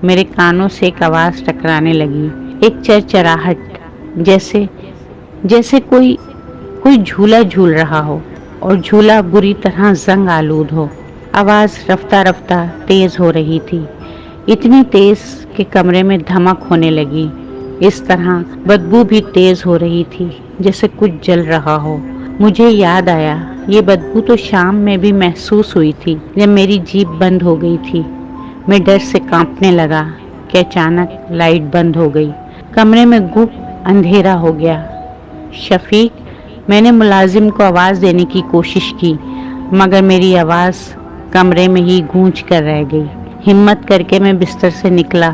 میرے کانوں سے ایک آواز ٹکرانے لگی، ایک چرچراہٹ، جیسے کوئی جھولا جھول رہا ہو اور جھولا بری طرح زنگ آلود ہو۔ آواز رفتہ رفتہ تیز ہو رہی تھی، اتنی تیز کہ کمرے میں دھمک ہونے لگی۔ اس طرح بدبو بھی تیز ہو رہی تھی جیسے کچھ جل رہا ہو۔ مجھے یاد آیا، یہ بدبو تو شام میں بھی محسوس ہوئی تھی جب میری جیپ بند ہو گئی تھی۔ میں ڈر سے کانپنے لگا کہ اچانک لائٹ بند ہو گئی، کمرے میں گپ اندھیرا ہو گیا۔ شفیق، میں نے ملازم کو آواز دینے کی کوشش کی، مگر میری آواز کمرے میں ہی گونج کر رہ گئی۔ ہمت کر کے میں بستر سے نکلا،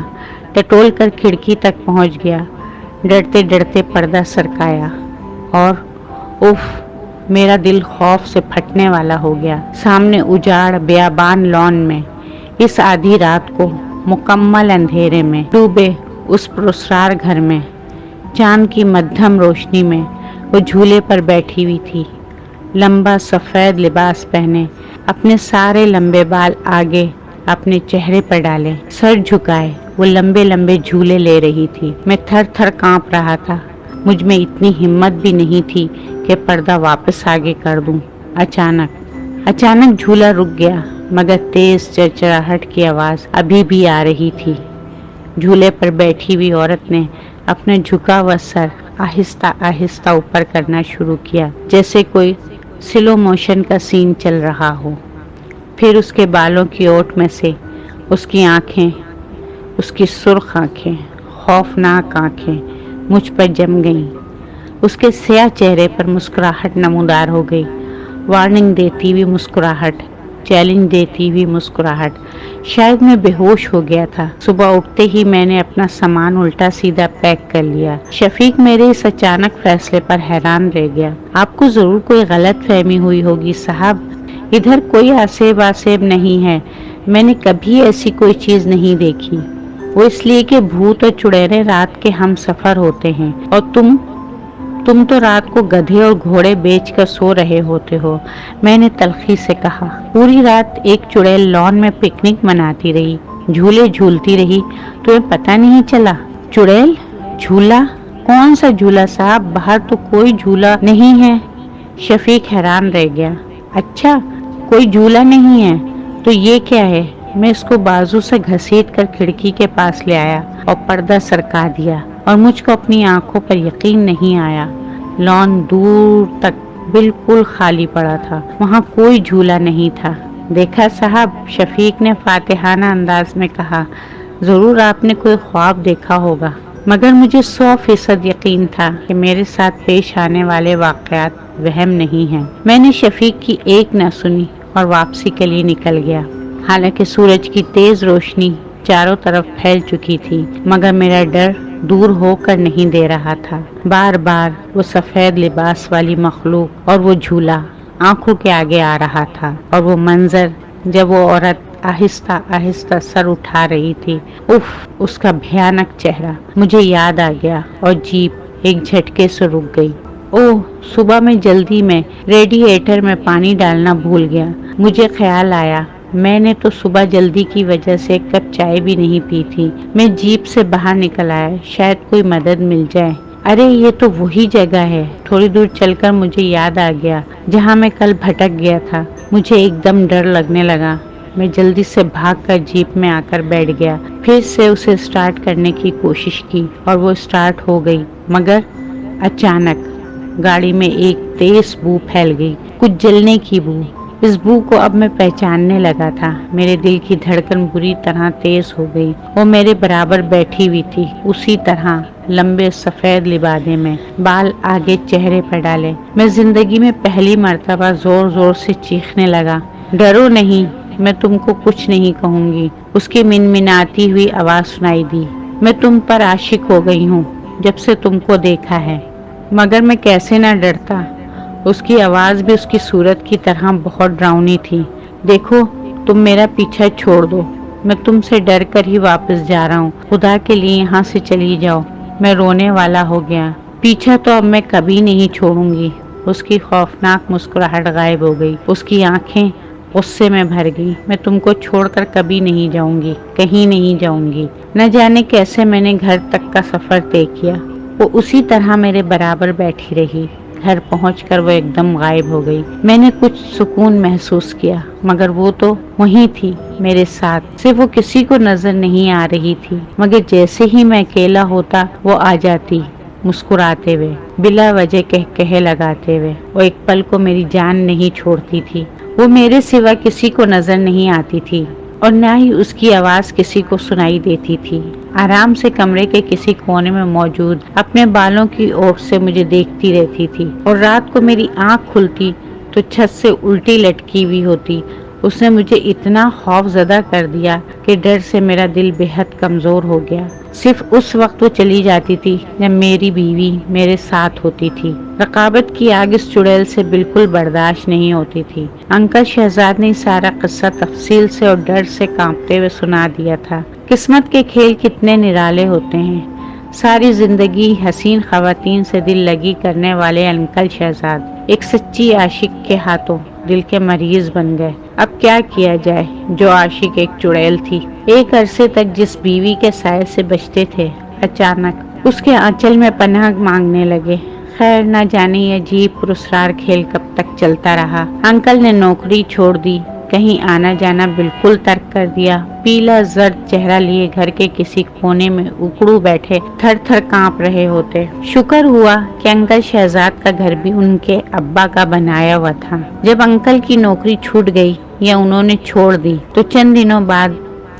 ٹٹول کر کھڑکی تک پہنچ گیا، ڈرتے ڈرتے پردہ سرکایا اور میرا دل خوف سے پھٹنے والا ہو گیا۔ سامنے اجاڑ بیابان لان میں، اس آدھی رات کو مکمل اندھیرے میں ڈوبے اس پراسرار گھر میں، چاند کی مدھم روشنی میں وہ جھولے پر بیٹھی ہوئی تھی، لمبا سفید لباس پہنے، اپنے سارے لمبے بال آگے اپنے چہرے پر ڈالے، سر جھکائے وہ لمبے لمبے جھولے لے رہی تھی۔ میں تھر تھر کانپ رہا تھا، مجھ میں اتنی ہمت بھی نہیں تھی کہ پردہ واپس آگے کر دوں۔ اچانک جھولا رک گیا، مگر تیز چرچراہٹ کی آواز ابھی بھی آ رہی تھی۔ جھولے پر بیٹھی ہوئی عورت نے اپنا جھکا ہوا سر آہستہ آہستہ اوپر کرنا شروع کیا، جیسے کوئی سلو موشن کا سین چل رہا ہو۔ پھر اس کے بالوں کی اوٹ میں سے اس کی آنکھیں، اس کی سرخ آنکھیں، خوفناک آنکھیں مجھ پر جم گئیں۔ اس کے سیاہ چہرے پر مسکراہٹ نمودار ہو گئی، وارننگ دیتی ہوئی مسکراہٹ، چیلنج دیتی ہوئی مسکراہٹ۔ شاید میں بے ہوش ہو گیا تھا۔ صبح اٹھتے ہی میں نے اپنا سامان الٹا سیدھا پیک کر لیا۔ شفیق میرے اس اچانک فیصلے پر حیران رہ گیا۔ آپ کو ضرور کوئی غلط فہمی ہوئی ہوگی صاحب، ادھر کوئی آسیب نہیں ہے، میں نے کبھی ایسی کوئی چیز نہیں دیکھی۔ وہ اس لیے کہ بھوت اور چڑیلیں رات کے ہم سفر ہوتے ہیں، اور تم تو رات کو گدھے اور گھوڑے بیچ کر سو رہے ہوتے ہو، میں نے تلخی سے کہا۔ پوری رات ایک چڑیل لان میں پکنک مناتی رہی، جھولے جھولتی رہی، تمہیں پتہ نہیں چلا؟ چڑیل جھولا؟ کون سا جھولا صاحب؟ باہر تو کوئی جھولا نہیں ہے۔ شفیق حیران رہ گیا۔ اچھا، کوئی جھولا نہیں ہے تو یہ کیا ہے؟ میں اس کو بازو سے گھسیٹ کر کھڑکی کے پاس لے آیا اور پردہ سرکا دیا، اور مجھ کو اپنی آنکھوں پر یقین نہیں آیا۔ لان دور تک بالکل خالی پڑا تھا، وہاں کوئی جھولا نہیں تھا۔ دیکھا صاحب، شفیق نے فاتحانہ انداز میں کہا، ضرور آپ نے کوئی خواب دیکھا ہوگا، مگر مجھے 100% یقین تھا کہ میرے ساتھ پیش آنے والے واقعات وہم نہیں ہیں۔ میں نے شفیق کی ایک نہ سنی اور واپسی کے لیے نکل گیا۔ حالانکہ سورج کی تیز روشنی چاروں طرف پھیل چکی تھی، مگر میرا ڈر دور ہو کر نہیں دے رہا تھا۔ بار بار وہ سفید لباس والی مخلوق اور وہ جھولا آنکھوں کے آگے آ رہا تھا، اور وہ منظر جب وہ عورت آہستہ آہستہ سر اٹھا رہی تھی، اس کا بھیانک چہرہ مجھے یاد آ گیا، اور جیپ ایک جھٹکے سے رک گئی۔ صبح میں جلدی میں ریڈیئیٹر میں پانی ڈالنا بھول گیا۔ مجھے خیال آیا، میں نے تو صبح جلدی کی وجہ سے ایک کپ چائے بھی نہیں پی تھی۔ میں جیپ سے باہر نکل آیا، شاید کوئی مدد مل جائے۔ ارے یہ تو وہی جگہ ہے۔ تھوڑی دور چل کر مجھے یاد آ گیا جہاں میں کل بھٹک گیا تھا۔ مجھے ایک دم ڈر لگنے لگا۔ میں جلدی سے بھاگ کر جیپ میں آ کر بیٹھ گیا، پھر سے اسے سٹارٹ کرنے کی کوشش کی، اور وہ سٹارٹ ہو گئی، مگر اچانک گاڑی میں ایک تیز بو پھیل گئی، کچھ جلنے کی بو۔ اس بو کو اب میں پہچاننے لگا تھا۔ میرے دل کی دھڑکن بری طرح تیز ہو گئی۔ وہ میرے برابر بیٹھی ہوئی تھی، اسی طرح لمبے سفید لبادے میں، بال آگے چہرے پر ڈالے۔ میں زندگی میں پہلی مرتبہ زور زور سے چیخنے لگا، ڈرو نہیں، میں تم کو کچھ نہیں کہوں گی۔ اس کی منمناتی ہوئی آواز سنائی دی، میں تم پر عاشق ہو گئی ہوں جب سے تم کو دیکھا ہے۔ مگر میں کیسے نہ ڈرتا؟ اس کی آواز بھی اس کی صورت کی طرح بہت ڈراؤنی تھی۔ دیکھو، تم میرا پیچھا چھوڑ دو، میں تم سے ڈر کر ہی واپس جا رہا ہوں، خدا کے لیے یہاں سے چلی جاؤ۔ میں رونے والا ہو گیا۔ پیچھا تو اب میں کبھی نہیں چھوڑوں گی۔ اس کی خوفناک مسکراہٹ غائب ہو گئی، اس کی آنکھیں غصے میں بھر گئی۔ میں تم کو چھوڑ کر کبھی نہیں جاؤں گی، کہیں نہیں جاؤں گی۔ نہ جانے کیسے میں نے گھر تک کا سفر طے کیا۔ وہ اسی طرح میرے برابر بیٹھی رہی۔ گھر پہنچ کر وہ ایک دم غائب ہو گئی۔ میں نے کچھ سکون محسوس کیا، مگر وہ تو وہیں تھی میرے ساتھ، صرف وہ کسی کو نظر نہیں آ رہی تھی۔ مگر جیسے ہی میں اکیلا ہوتا وہ آ جاتی، مسکراتے ہوئے، بلا وجہ کہے لگاتے ہوئے۔ وہ ایک پل کو میری جان نہیں چھوڑتی تھی۔ وہ میرے سوا کسی کو نظر نہیں آتی تھی اور نہ ہی اس کی آواز کسی کو سنائی دیتی تھی۔ آرام سے کمرے کے کسی کونے میں موجود اپنے بالوں کی اوٹ سے مجھے دیکھتی رہتی تھی، اور رات کو میری آنکھ کھلتی تو چھت سے الٹی لٹکی ہوئی ہوتی۔ اس نے مجھے اتنا خوف زدہ کر دیا کہ ڈر سے میرا دل بے حد کمزور ہو گیا۔ صرف اس وقت وہ چلی جاتی تھی جب میری بیوی میرے ساتھ ہوتی تھی۔ رقابت کی آگ اس چڑیل سے بالکل برداشت نہیں ہوتی تھی۔ انکل شہزاد نے سارا قصہ تفصیل سے اور ڈر سے کانپتے ہوئے سنا دیا تھا۔ قسمت کے کھیل کتنے نرالے ہوتے ہیں۔ ساری زندگی حسین خواتین سے دل لگی کرنے والے انکل شہزاد ایک سچی عاشق کے ہاتھوں دل کے مریض بن گئے۔ اب کیا کیا جائے؟ جو عاشق ایک چڑیل تھی، ایک عرصے تک جس بیوی کے سائے سے بچتے تھے، اچانک اس کے آنچل میں پناہ مانگنے لگے۔ خیر، نہ جانے یہ عجیب پراسرار کھیل کب تک چلتا رہا۔ انکل نے نوکری چھوڑ دی، کہیں آنا جانا بالکل ترک کر دیا۔ پیلا زرد چہرہ لیے گھر کے کسی کونے میں اکڑو بیٹھے تھر تھر کانپ رہے ہوتے۔ شکر ہوا کہ انکل شہزاد کا گھر بھی ان کے ابا کا بنایا ہوا تھا۔ جب انکل کی نوکری چھوٹ گئی یا انہوں نے چھوڑ دی تو چند دنوں بعد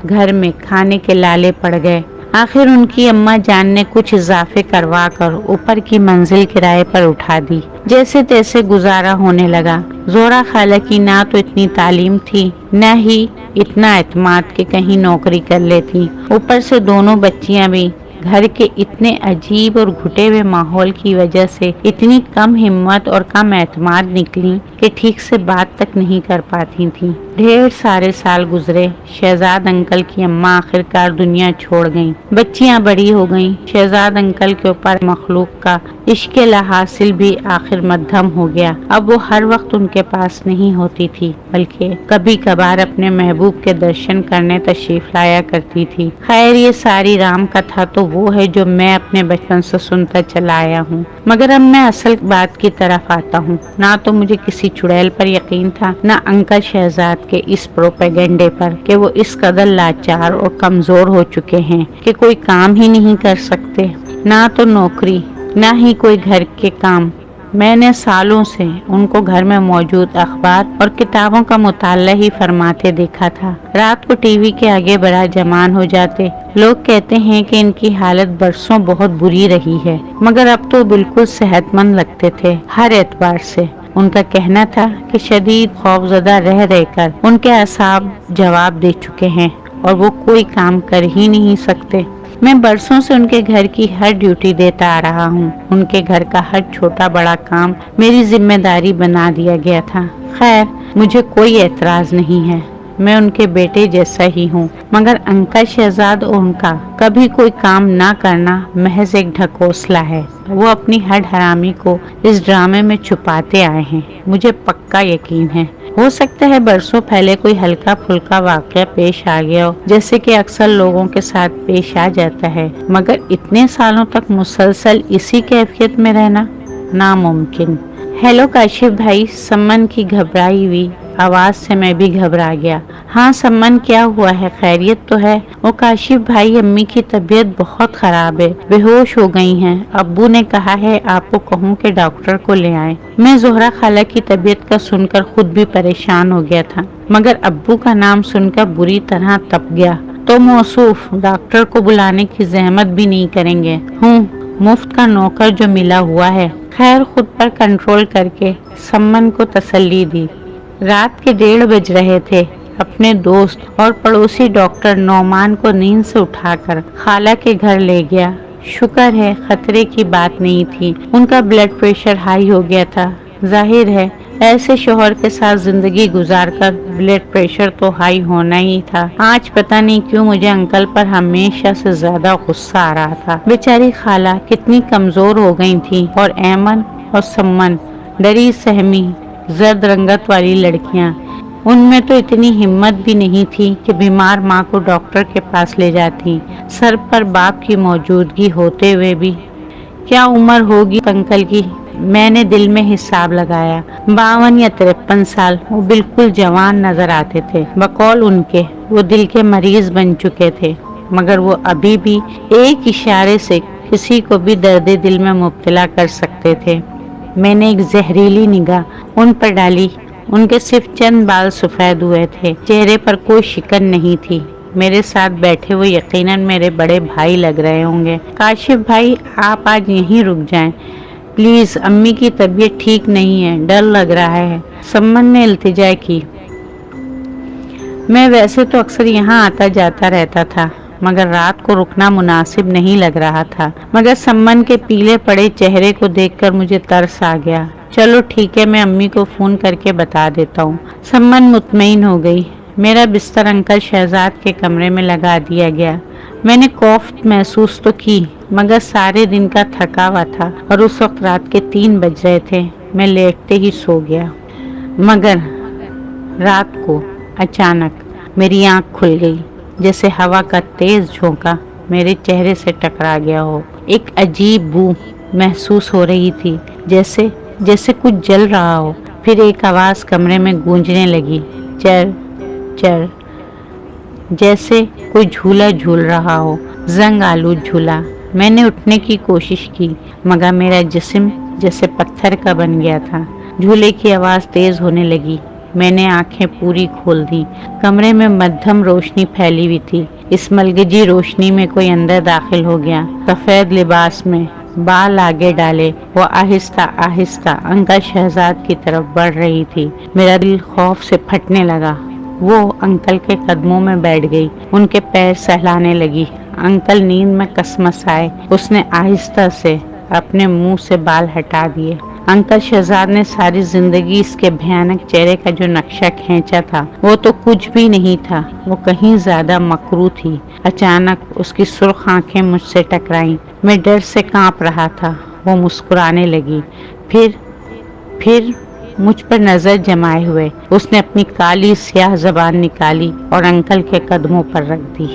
گھر میں کھانے کے لالے پڑ گئے۔ آخر ان کی اماں جان نے کچھ اضافے کروا کر اوپر کی منزل کرائے پر اٹھا دی۔ جیسے تیسے گزارا ہونے لگا۔ زہرا خالہ کی نہ تو اتنی تعلیم تھی، نہ ہی اتنا اعتماد کہ کہیں نوکری کر لیتی۔ اوپر سے دونوں بچیاں بھی گھر کے اتنے عجیب اور گھٹے ہوئے ماحول کی وجہ سے اتنی کم ہمت اور کم اعتماد نکلی کہ ٹھیک سے بات تک نہیں کر پاتی تھیں۔ ڈھیر سارے سال گزرے۔ شہزاد انکل کی اماں آخرکار دنیا چھوڑ گئیں۔ بچیاں بڑی ہو گئیں۔ شہزاد انکل کے اوپر مخلوق کا عشق لاحاصل بھی آخر مدھم ہو گیا۔ اب وہ ہر وقت ان کے پاس نہیں ہوتی تھی، بلکہ کبھی کبھار اپنے محبوب کے درشن کرنے تشریف لایا کرتی تھی۔ خیر، یہ ساری رام کتھا تو وہ ہے جو میں اپنے بچپن سے سنتا چلا آیا ہوں، مگر اب میں اصل بات کی طرف آتا ہوں۔ نہ تو مجھے کسی چڑیل پر یقین تھا، نہ انکل شہزاد کے اس پروپیگنڈے پر کہ وہ اس قدر لاچار اور کمزور ہو چکے ہیں کہ کوئی کام ہی نہیں کر سکتے۔ نہ تو نوکری، نہ ہی کوئی گھر کے کام۔ میں نے سالوں سے ان کو گھر میں موجود اخبار اور کتابوں کا مطالعہ ہی فرماتے دیکھا تھا۔ رات کو ٹی وی کے آگے بڑا جمان ہو جاتے۔ لوگ کہتے ہیں کہ ان کی حالت برسوں بہت بری رہی ہے، مگر اب تو بالکل صحت مند لگتے تھے ہر اعتبار سے۔ ان کا کہنا تھا کہ شدید خوفزدہ رہ کر ان کے اعصاب جواب دے چکے ہیں اور وہ کوئی کام کر ہی نہیں سکتے۔ میں برسوں سے ان کے گھر کی ہر ڈیوٹی دیتا آ رہا ہوں۔ ان کے گھر کا ہر چھوٹا بڑا کام میری ذمہ داری بنا دیا گیا تھا۔ خیر، مجھے کوئی اعتراض نہیں ہے، میں ان کے بیٹے جیسا ہی ہوں، مگر انکل شہزاد اور ان کا کبھی کوئی کام نہ کرنا محض ایک ڈھکوسلا ہے۔ وہ اپنی ہڈ حرامی کو اس ڈرامے میں چھپاتے آئے ہیں، مجھے پکا یقین ہے۔ ہو سکتا ہے برسوں پہلے کوئی ہلکا پھلکا واقعہ پیش آ گیا ہو، جیسے کہ اکثر لوگوں کے ساتھ پیش آ جاتا ہے، مگر اتنے سالوں تک مسلسل اسی کیفیت میں رہنا ناممکن۔ ہیلو کاشف بھائی، سمن کی گھبرائی ہوئی آواز سے میں بھی گھبرا گیا۔ ہاں سمن، کیا ہوا ہے؟ خیریت تو ہے؟ وہ کاشف بھائی، امی کی طبیعت بہت خراب ہے، بے ہوش ہو گئی ہیں۔ ابو نے کہا ہے آپ کو کہوں کہ ڈاکٹر کو لے آئیں۔ میں زہرا خالہ کی طبیعت کا سن کر خود بھی پریشان ہو گیا تھا، مگر ابو کا نام سن کر بری طرح تپ گیا۔ تو موصوف ڈاکٹر کو بلانے کی زحمت بھی نہیں کریں گے؟ مفت کا نوکر جو ملا ہوا ہے۔ خیر، خود پر کنٹرول کر کے سمن کو تسلی دی۔ رات کے 1:30 بج رہے تھے۔ اپنے دوست اور پڑوسی ڈاکٹر نعمان کو نیند سے اٹھا کر خالہ کے گھر لے گیا۔ شکر ہے خطرے کی بات نہیں تھی۔ ان کا بلڈ پریشر ہائی ہو گیا تھا۔ ظاہر ہے ایسے شوہر کے ساتھ زندگی گزار کر بلڈ پریشر تو ہائی ہونا ہی تھا۔ آج پتہ نہیں کیوں مجھے انکل پر ہمیشہ سے زیادہ غصہ آ رہا تھا۔ بیچاری خالہ کتنی کمزور ہو گئی تھی، اور ایمن اور سمن ڈری سہمی زرد رنگت والی لڑکیاں ان میں تو اتنی ہمت بھی نہیں تھی کہ بیمار ماں کو ڈاکٹر کے پاس لے جاتی، سر پر باپ کی موجودگی ہوتے ہوئے بھی۔ کیا عمر ہوگی انکل کی؟ میں نے دل میں حساب لگایا، 52 یا 53 سال۔ وہ بالکل جوان نظر آتے تھے، بقول ان کے وہ دل کے مریض بن چکے تھے، مگر وہ ابھی بھی ایک اشارے سے کسی کو بھی درد دل میں مبتلا کر سکتے تھے۔ میں نے ایک زہریلی نگاہ ان پر ڈالی، ان کے صرف چند بال سفید ہوئے تھے، چہرے پر کوئی شکن نہیں تھی۔ میرے ساتھ بیٹھے وہ یقیناً میرے بڑے بھائی لگ رہے ہوں گے۔ کاشف بھائی، آپ آج یہیں رک جائیں پلیز، امی کی طبیعت ٹھیک نہیں ہے، ڈر لگ رہا ہے، سمن نے التجا کی۔ میں ویسے تو اکثر یہاں آتا جاتا رہتا تھا، مگر رات کو رکنا مناسب نہیں لگ رہا تھا، مگر سمن کے پیلے پڑے چہرے کو دیکھ کر مجھے ترس آ گیا۔ چلو ٹھیک ہے، میں امی کو فون کر کے بتا دیتا ہوں۔ سمن مطمئن ہو گئی۔ میرا بستر انکل شہزاد کے کمرے میں لگا دیا گیا۔ میں نے کوفت محسوس تو کی، مگر سارے دن کا تھکا ہوا تھا اور اس وقت رات کے 3 بج رہے تھے۔ میں لیٹتے ہی سو گیا، مگر رات کو اچانک میری آنکھ کھل گئی، جیسے ہوا کا تیز جھونکا میرے چہرے سے ٹکرا گیا ہو۔ ایک عجیب بو محسوس ہو رہی تھی، جیسے کچھ جل رہا ہو۔ پھر ایک آواز کمرے میں گونجنے لگی، چر چر، جیسے کوئی جھولا جھول رہا ہو، زنگ آلود جھولا۔ میں نے اٹھنے کی کوشش کی، مگر میرا جسم جیسے پتھر کا بن گیا تھا۔ جھولے کی آواز تیز ہونے لگی، میں نے آنکھیں پوری کھول دی۔ کمرے میں مدھم روشنی پھیلی ہوئی تھی۔ اس ملگجی روشنی میں کوئی اندر داخل ہو گیا، سفید لباس میں، بال آگے ڈالے، وہ آہستہ آہستہ انکل شہزاد کی طرف بڑھ رہی تھی۔ میرا دل خوف سے پھٹنے لگا۔ وہ انکل کے قدموں میں بیٹھ گئی، ان کے پیر سہلانے لگی۔ انکل نیند میں کسمسائے۔ اس نے آہستہ سے اپنے منہ سے بال ہٹا دیے۔ انکل شہزاد نے ساری زندگی اس کے بھیانک چہرے کا جو نقشہ کھینچا تھا، وہ تو کچھ بھی نہیں تھا، وہ کہیں زیادہ مکروہ تھی۔ اچانک اس کی سرخ آنکھیں مجھ سے ٹکرائیں۔ میں ڈر سے کانپ رہا تھا۔ وہ مسکرانے لگی، پھر مجھ پر نظر جمائے ہوئے اس نے اپنی کالی سیاہ زبان نکالی اور انکل کے قدموں پر رکھ دی۔